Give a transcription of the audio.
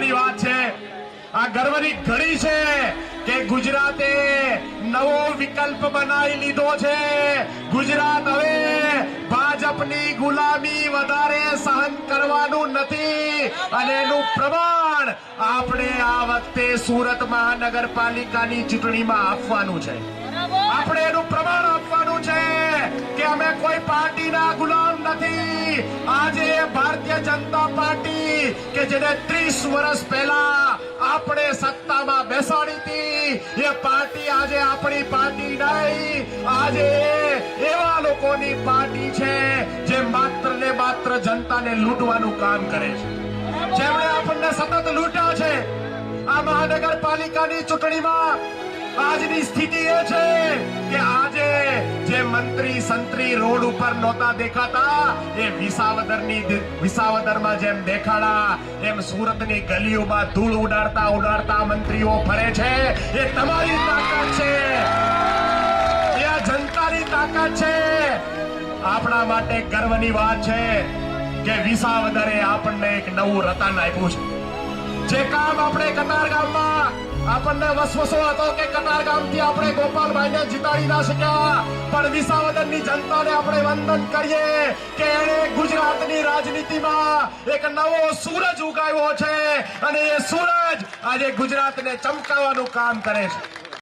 ગર્વની વાત છે, આ ગર્વની ઘડી છે કે ગુજરાતે નવો વિકલ્પ બનાવી લીધો છે। ગુજરાત હવે ભાજપની ગુલામી વધારે સહન કરવાનું નથી અને એનું પ્રમાણ આપણે આ વખતે સુરત મહાનગરપાલિકાની ચૂંટણીમાં આપવાનું છે। આપણે એનું પ્રમાણ આપવાનું છે કે અમે કોઈ પાર્ટીના ગુલામ નથી। આજે ભારતીય જનતા પાર્ટી કે જેને 30 વર્ષ પહેલા આપણે સત્તામાં બેસાડી હતી, એ પાર્ટી આજે આપણી પાર્ટી નહીં, આજે એવા લોકોની પાર્ટી છે જે માત્ર ને માત્ર જનતાને લૂંટવાનું કામ કરે છે, જેમણે આપણને સતત લૂંટ્યા છે। આ મહાનગરપાલિકાની ચૂંટણીમાં આજની સ્થિતિ એ છે કે આજે જે મંત્રી સંત્રી રોડ ઉપર નહોતા દેખાતા, એ વિસાવદરમાં જેમ દેખાડા એમ સુરતની ગલીઓમાં ધૂળ ઉડાડતા ઉડાડતા મંત્રીઓ ફરે છે। એ તમારી તાકાત છે, એ આ જનતાની તાકાત છે। આપણા માટે ગર્વની વાત છે કે વિસાવદરે આપણને એક નવું રતન આપ્યું છે। જે કામ આપણે કતારગામમાં આપણને વસવસો હતો કે કતારગામથી આપણે ગોપાલભાઈને જીતાડી ના શક્યા, પણ વિસાવદરની જનતાને આપણે વંદન કરીએ કે એણે ગુજરાતની રાજનીતિમાં એક નવો સૂરજ ઉગાવ્યો છે અને એ સૂરજ આજે ગુજરાતને ચમકાવવાનું કામ કરે છે।